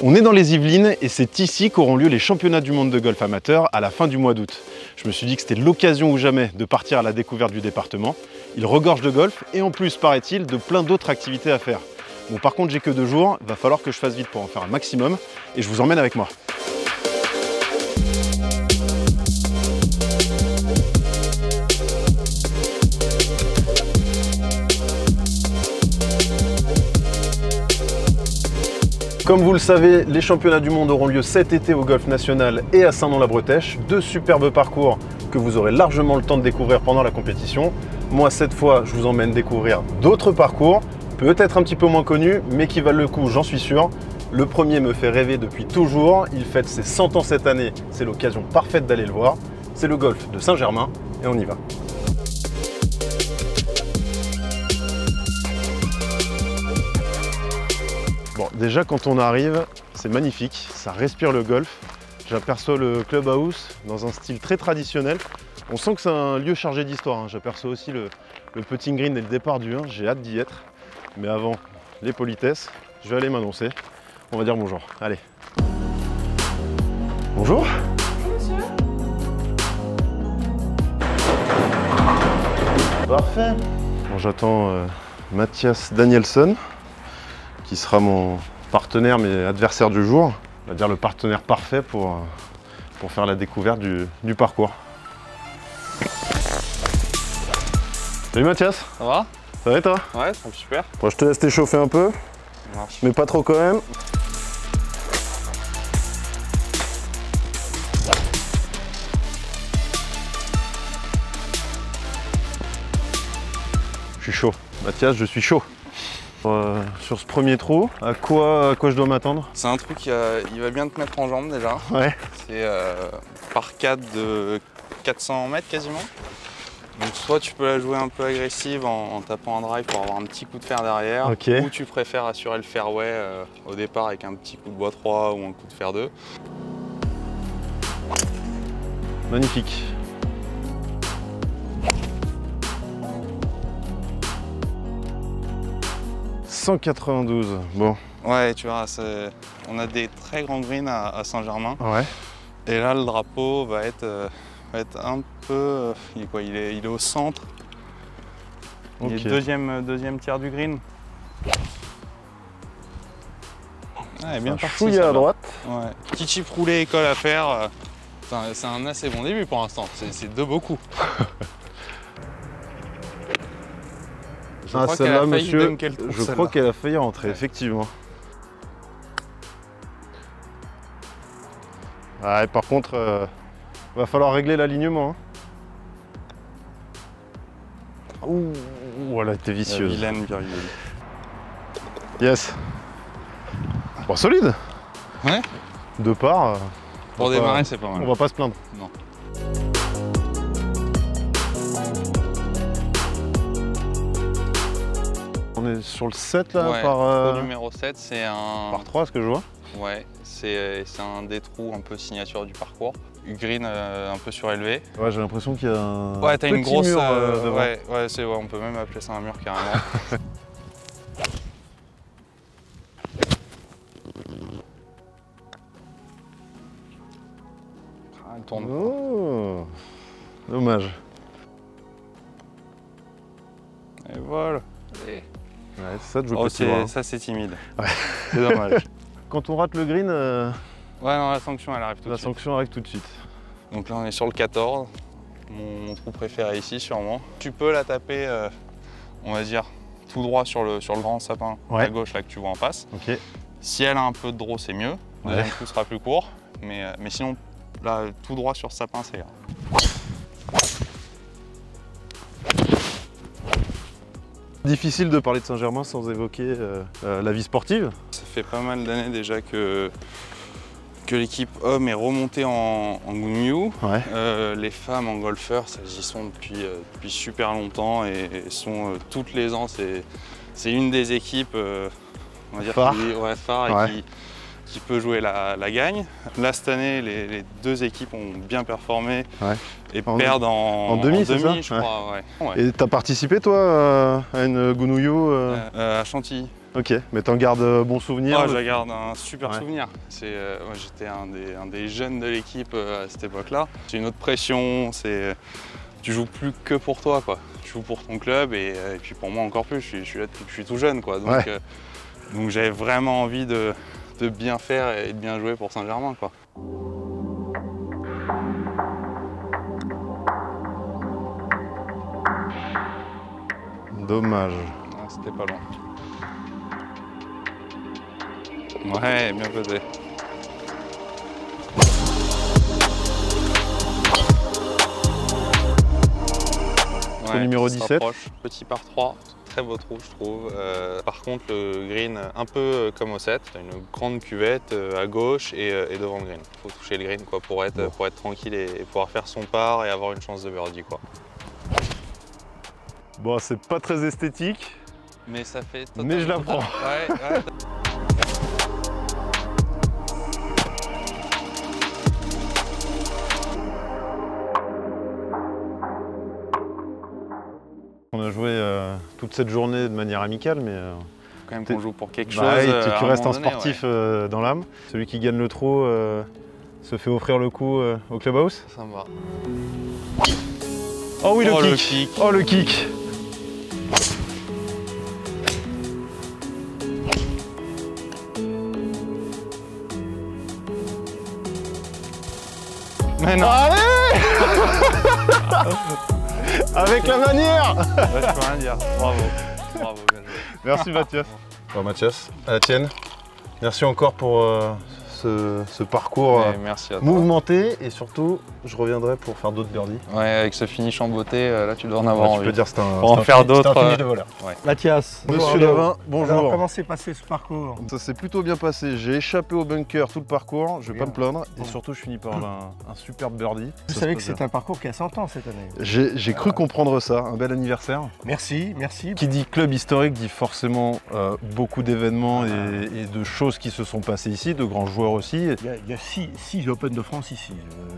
On est dans les Yvelines et c'est ici qu'auront lieu les championnats du monde de golf amateur à la fin du mois d'août. Je me suis dit que c'était l'occasion ou jamais de partir à la découverte du département. Il regorge de golf et en plus, paraît-il, de plein d'autres activités à faire. Bon, par contre, j'ai que 2 jours, il va falloir que je fasse vite pour en faire un maximum et je vous emmène avec moi. Comme vous le savez, les championnats du monde auront lieu cet été au Golf National et à Saint-Nom-la-Bretèche. 2 superbes parcours que vous aurez largement le temps de découvrir pendant la compétition. Moi, cette fois, je vous emmène découvrir d'autres parcours, peut-être un petit peu moins connus, mais qui valent le coup, j'en suis sûr. Le premier me fait rêver depuis toujours. Il fête ses 100 ans cette année. C'est l'occasion parfaite d'aller le voir. C'est le golf de Saint-Germain et on y va. Bon, déjà quand on arrive, c'est magnifique, ça respire le golf. J'aperçois le clubhouse dans un style très traditionnel. On sent que c'est un lieu chargé d'histoire, hein. J'aperçois aussi le putting green et le départ du 1, j'ai hâte d'y être. Mais avant les politesses, je vais aller m'annoncer. On va dire bonjour, allez. Bonjour. Bonjour monsieur. Parfait. Bon, j'attends Mathias Danielson, qui sera mon partenaire mais adversaire du jour. On va dire le partenaire parfait pour faire la découverte du parcours. Salut Mathias. Ça va? Ça va et toi? Ouais, super. Bon, je te laisse t'échauffer un peu, mais pas trop quand même. Je suis chaud. Mathias, je suis chaud. Sur ce premier trou, à quoi je dois m'attendre? C'est un truc, il va bien te mettre en jambe déjà. Ouais. C'est par 4 de 400 mètres quasiment. Donc soit tu peux la jouer un peu agressive en tapant un drive pour avoir un petit coup de fer derrière, Okay. Ou tu préfères assurer le fairway au départ avec un petit coup de bois 3 ou un coup de fer 2. Magnifique. « 192, bon. Ouais, tu vois, on a des très grands greens à Saint-Germain. Ouais. Et là, le drapeau va être un peu... il est au centre. Il est deuxième tiers du green. Ouais, bien parti. Fouillé à droite. Ouais. Petit chip roulé école à faire. C'est un assez bon début pour l'instant. C'est 2 beaux coups. Ah, celle-là, monsieur, je crois crois qu'elle a failli rentrer, ouais. Effectivement. Ouais, par contre, va falloir régler l'alignement. Hein. Ouh, elle a été vicieuse. Vilaine virgule. Yes. Bon, solide. Ouais. De part. Pour démarrer, c'est pas mal. On va pas se plaindre. Non. On est sur le 7 là, Ouais, par... numéro 7, c'est un... Par 3, ce que je vois. Ouais, c'est un des trous un peu signature du parcours. Green un peu surélevé. Ouais, j'ai l'impression qu'il y a un ouais, t'as une grosse mur devant. ouais, on peut même appeler ça un mur carrément. Elle tourne. Oh, dommage. Et voilà. Ouais, c'est ça de jouer petit. Ça c'est timide. Ouais. C'est dommage. Quand on rate le green, Ouais, non, la sanction elle arrive tout de la suite. sanction arrive tout de suite. Donc là on est sur le 14, mon trou préféré ici sûrement. Tu peux la taper, on va dire, tout droit sur le grand sapin à gauche là que tu vois en face. Ok. Si elle a un peu de draw, c'est mieux. Le deuxième coup sera plus court, mais sinon là tout droit sur ce sapin c'est grave. Difficile de parler de Saint-Germain sans évoquer la vie sportive. Ça fait pas mal d'années déjà que l'équipe homme est remontée en Gounouillou. Ouais. Les femmes en golfeurs, elles y sont depuis super longtemps et sont toutes les ans. C'est une des équipes, on va dire, phare et qui peut jouer la gagne. Là, cette année, les 2 équipes ont bien performé et perdent en demi, je crois. Ouais. Et t'as participé, toi, à une Gounouillou à Chantilly. Ok, mais t'en gardes bon souvenir? Oh, je garde un super souvenir. Moi, j'étais un des jeunes de l'équipe à cette époque-là. C'est une autre pression, tu joues plus que pour toi, quoi. Tu joues pour ton club et puis pour moi encore plus, je suis là depuis que je suis tout jeune, quoi. Donc j'avais vraiment envie de bien faire et de bien jouer pour Saint-Germain, quoi. Dommage. C'était pas loin. Ouais, bien posé. Ouais, numéro 17. Petit par 3, très beau trou je trouve. Par contre le green un peu comme au 7, une grande cuvette à gauche et devant le green. Il faut toucher le green quoi, pour être tranquille et pouvoir faire son par et avoir une chance de birdie quoi. Bon, c'est pas très esthétique. Mais ça fait totalement. Mais je la prends. Ouais. On a joué toute cette journée de manière amicale, mais quand même qu'on joue pour quelque chose. Tu restes un sportif dans l'âme. Celui qui gagne le trot se fait offrir le coup au clubhouse. Ça me va. Oh oui, le kick. Oh le kick. Mais non. Allez. Avec la manière. Je peux rien dire. Bravo. Bravo, bien joué. Merci Mathias. Bon Mathias, à la tienne. Merci encore pour ce parcours mouvementé et surtout, je reviendrai pour faire d'autres birdies. Ouais, avec ce finish en beauté, là tu dois en avoir envie. Tu peux dire que c'est un faire d'autres. finish de voleur. Ouais. Mathias. Monsieur Lavin, bonjour. Alors, comment s'est passé ce parcours? Ça s'est plutôt bien passé. J'ai échappé au bunker tout le parcours, je vais pas me plaindre. Et surtout, je finis par un superbe birdie. Vous savez que c'est un parcours qui a 100 ans cette année. J'ai cru comprendre ça. Un bel anniversaire. Merci, merci. Qui dit club historique dit forcément beaucoup d'événements et de choses qui se sont passées ici, de grands joueurs aussi. Il y a 6 Open de France ici.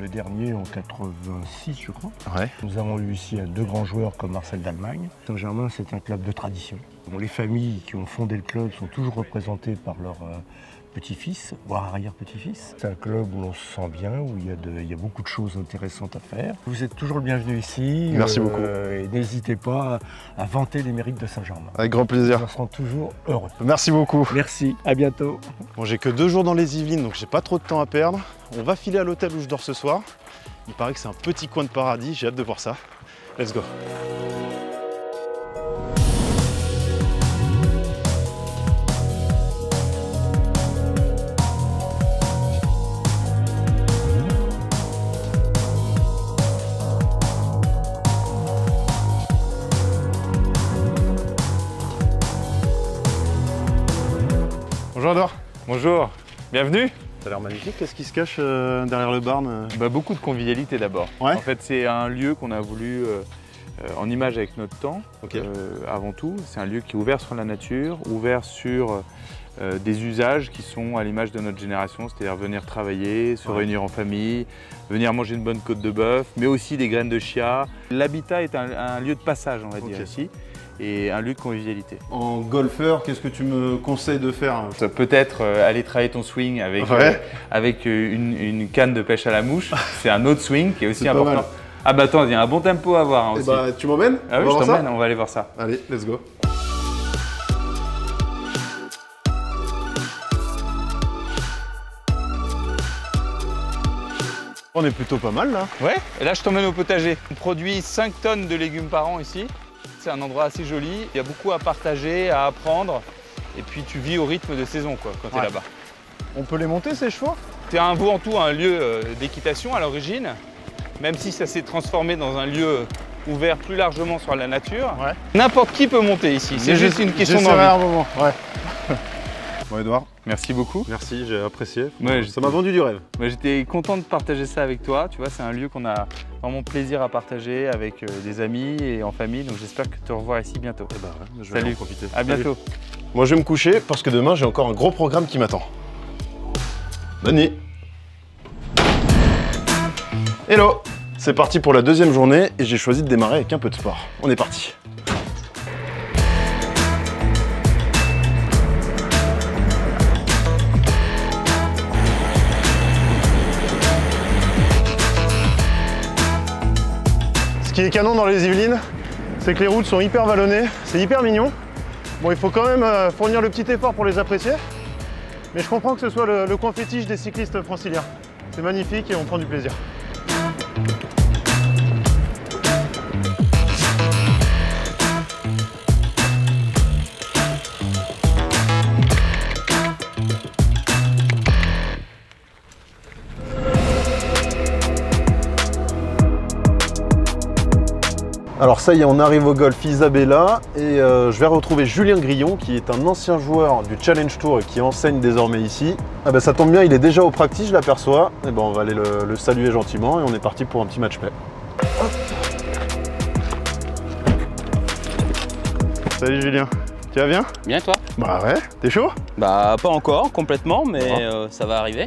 Le dernier en 86, je crois. Ouais. Nous avons eu ici 2 grands joueurs comme Marcel d'Allemagne. Saint-Germain, c'est un club de tradition. Bon, les familles qui ont fondé le club sont toujours représentées par leurs petits-fils, voire arrière-petits-fils. C'est un club où l'on se sent bien, où il y a beaucoup de choses intéressantes à faire. Vous êtes toujours le bienvenu ici. Merci beaucoup. Et n'hésitez pas à vanter les mérites de Saint-Germain. Avec grand plaisir. Nous en serons toujours heureux. Merci beaucoup. Merci, à bientôt. Bon, j'ai que 2 jours dans les Yvelines, donc j'ai pas trop de temps à perdre. On va filer à l'hôtel où je dors ce soir. Il paraît que c'est un petit coin de paradis, j'ai hâte de voir ça. Let's go. Bonjour Ador. Bonjour, bienvenue. Ça a l'air magnifique, qu'est-ce qui se cache derrière le barn? Beaucoup de convivialité d'abord. Ouais. En fait, c'est un lieu qu'on a voulu en image avec notre temps, avant tout. C'est un lieu qui est ouvert sur la nature, ouvert sur des usages qui sont à l'image de notre génération, c'est-à-dire venir travailler, se réunir en famille, venir manger une bonne côte de bœuf, mais aussi des graines de chia. L'habitat est un lieu de passage, on va dire ici, et un lieu de convivialité. En golfeur, qu'est-ce que tu me conseilles de faire? Peut-être aller travailler ton swing avec une canne de pêche à la mouche. C'est un autre swing qui est aussi important. Mal. Ah bah attends, il y a un bon tempo à avoir hein, aussi. Bah, tu m'emmènes? Ah oui, je t'emmène, on va aller voir ça. Allez, let's go. On est plutôt pas mal là. Ouais, et là je t'emmène au potager. On produit 5 tonnes de légumes par an ici. C'est un endroit assez joli, il y a beaucoup à partager, à apprendre. Et puis tu vis au rythme de saison quoi, quand tu es là-bas. On peut les monter ces chevaux? C'est avant tout un lieu d'équitation à l'origine, même si ça s'est transformé dans un lieu ouvert plus largement sur la nature. Ouais. N'importe qui peut monter ici, c'est juste une question d'envie. un moment, ouais. Bon Edouard, merci beaucoup. Merci, j'ai apprécié. Ouais, ça m'a vendu du rêve. J'étais content de partager ça avec toi. Tu vois, c'est un lieu qu'on a vraiment plaisir à partager avec des amis et en famille. Donc j'espère que te revoir ici bientôt. Eh ben ouais, je vais en profiter. À bientôt. Moi je vais me coucher parce que demain j'ai encore un gros programme qui m'attend. Bonne nuit. Hello. C'est parti pour la 2e journée et j'ai choisi de démarrer avec un peu de sport. On est parti. qui est canon dans les Yvelines, c'est que les routes sont hyper vallonnées, c'est hyper mignon. Bon, il faut quand même fournir le petit effort pour les apprécier, mais je comprends que ce soit le coin fétiche des cyclistes franciliens. C'est magnifique et on prend du plaisir. Alors ça y est, on arrive au golf Isabella et je vais retrouver Julien Grillon qui est un ancien joueur du Challenge Tour et qui enseigne désormais ici. Ah bah ça tombe bien, il est déjà au practice, je l'aperçois. Et ben on va aller le saluer gentiment et on est parti pour un petit match play. Hop. Salut Julien, tu vas bien? Bien toi? Bah ouais, t'es chaud? Bah pas encore complètement, mais ça va arriver.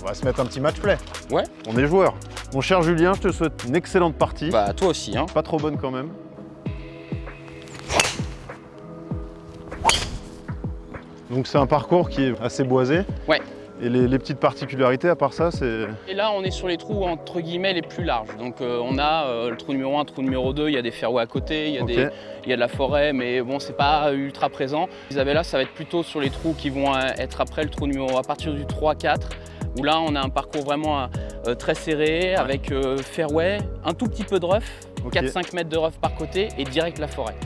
On va se mettre un petit match play. Ouais. On est joueurs. Mon cher Julien, je te souhaite une excellente partie. Bah toi aussi hein. Pas trop bonne quand même. Donc c'est un parcours qui est assez boisé. Ouais. Et les petites particularités à part ça, c'est... Et là on est sur les trous entre guillemets les plus larges. Donc on a le trou numéro 1, trou numéro 2, il y a des fairways à côté, il y a, il y a de la forêt, mais bon c'est pas ultra présent. Isabella ça va être plutôt sur les trous qui vont être après le trou numéro à partir du 3-4. Où là on a un parcours vraiment très serré avec fairway, un tout petit peu de rough, 4-5 mètres de rough par côté et direct la forêt.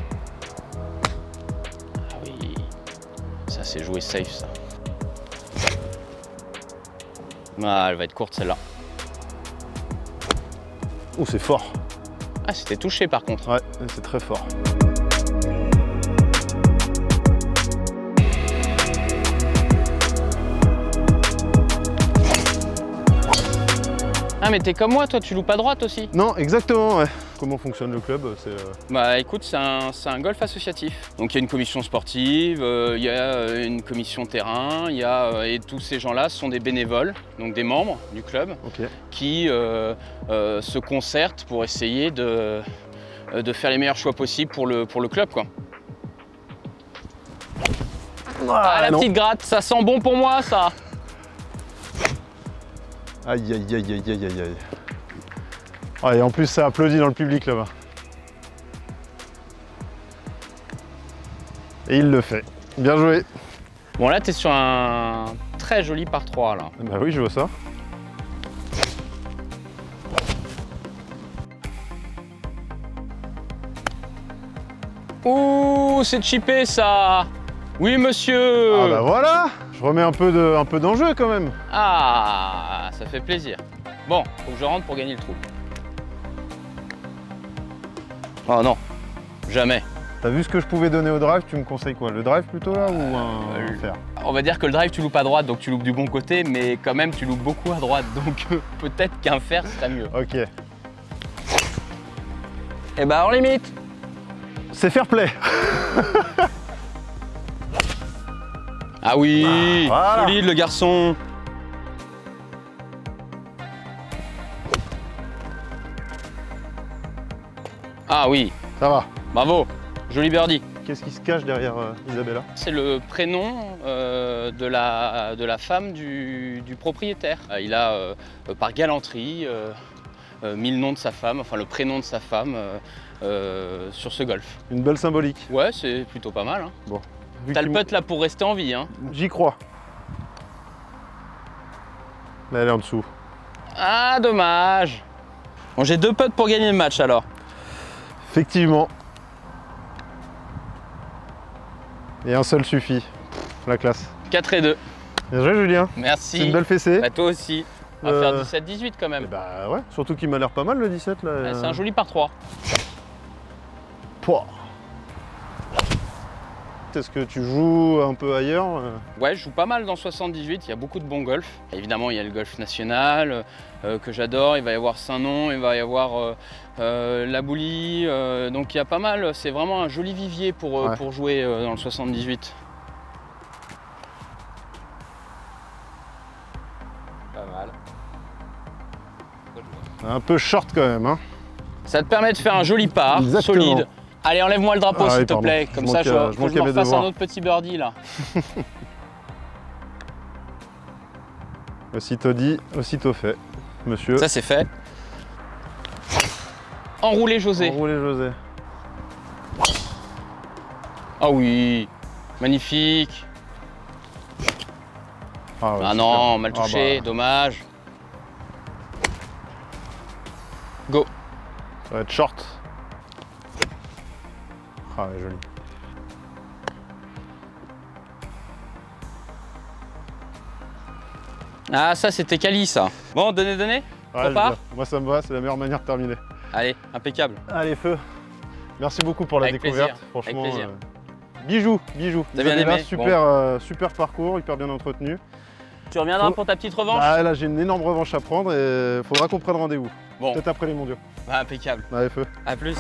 Ah oui, ça c'est jouer safe ça. Ah, elle va être courte celle-là. Oh c'est fort. Ah c'était touché par contre. Ouais, c'est très fort. Ah mais t'es comme moi, toi tu loues pas droite aussi? Non, exactement, ouais. Comment fonctionne le club? Bah écoute, c'est un golf associatif. Donc il y a une commission sportive, il y a une commission terrain, et tous ces gens-là sont des bénévoles, donc des membres du club, qui se concertent pour essayer de faire les meilleurs choix possibles pour le club, quoi. Ah la petite gratte, ça sent bon pour moi ça! Aïe aïe aïe aïe aïe aïe aïe. Ah, et en plus ça applaudit dans le public là-bas. Et il le fait. Bien joué. Bon là t'es sur un très joli par 3 là. Bah oui je vois ça. Ouh c'est chippé ça. Oui monsieur. Ah bah voilà. Je remets un peu d'enjeu quand même. Ah, ça fait plaisir. Bon, faut que je rentre pour gagner le trou. Oh non, jamais. T'as vu ce que je pouvais donner au drive, tu me conseilles quoi? Le drive plutôt là ou un fer? On va dire que le drive tu loupes à droite, donc tu loupes du bon côté, mais quand même tu loupes beaucoup à droite, donc peut-être qu'un fer serait mieux. Ok. Et bah en limite. C'est fair play. Ah oui, voilà. Solide le garçon. Ah oui. Ça va. Bravo, joli birdie. Qu'est-ce qui se cache derrière Isabella? C'est le prénom de la femme du propriétaire. Il a, par galanterie, mis le nom de sa femme, enfin le prénom de sa femme sur ce golf. Une belle symbolique. Ouais, c'est plutôt pas mal. Hein. Bon. T'as le putt là pour rester en vie. Hein. J'y crois. Mais elle est en dessous. Ah, dommage. Bon, j'ai 2 putts pour gagner le match alors. Effectivement. Et un seul suffit. La classe. 4 et 2. Bien joué Julien. Merci. C'est une belle fessée. Bah, toi aussi. On va faire 17-18 quand même. Bah ouais, surtout qu'il m'a l'air pas mal le 17 là. Ouais, c'est un joli par 3. Pouah. Est-ce que tu joues un peu ailleurs? Ouais, je joue pas mal dans 78, il y a beaucoup de bons golfs. Évidemment, il y a le golf national que j'adore, il va y avoir Saint-Nom, il va y avoir La Boulie, donc il y a pas mal, c'est vraiment un joli vivier pour jouer dans le 78. Pas mal. Un peu short quand même. Hein. Ça te permet de faire un joli par, solide. Allez, enlève-moi le drapeau s'il te plaît, comme ça je me refasse un autre petit birdie là. Aussitôt dit, aussitôt fait, monsieur. Ça c'est fait. Enroulé José. Enroulé José. Ah oui, magnifique. Ah, ouais, Ah non, mal touché, dommage. Go. Ça va être short. Ah ouais, joli. Ah ça c'était quali ça. Bon, donnez. Ouais, On part. moi ça me va, c'est la meilleure manière de terminer. Allez, impeccable. Allez, feu. Merci beaucoup pour la Avec découverte. plaisir. Franchement, Avec plaisir. Bijou. T'as bien aimé? Super, super parcours, hyper bien entretenu. Tu reviendras pour ta petite revanche? Ah, là, j'ai une énorme revanche à prendre et faudra qu'on prenne rendez-vous. Bon. Peut-être après les mondiaux. Bah, impeccable. Allez, feu. À plus.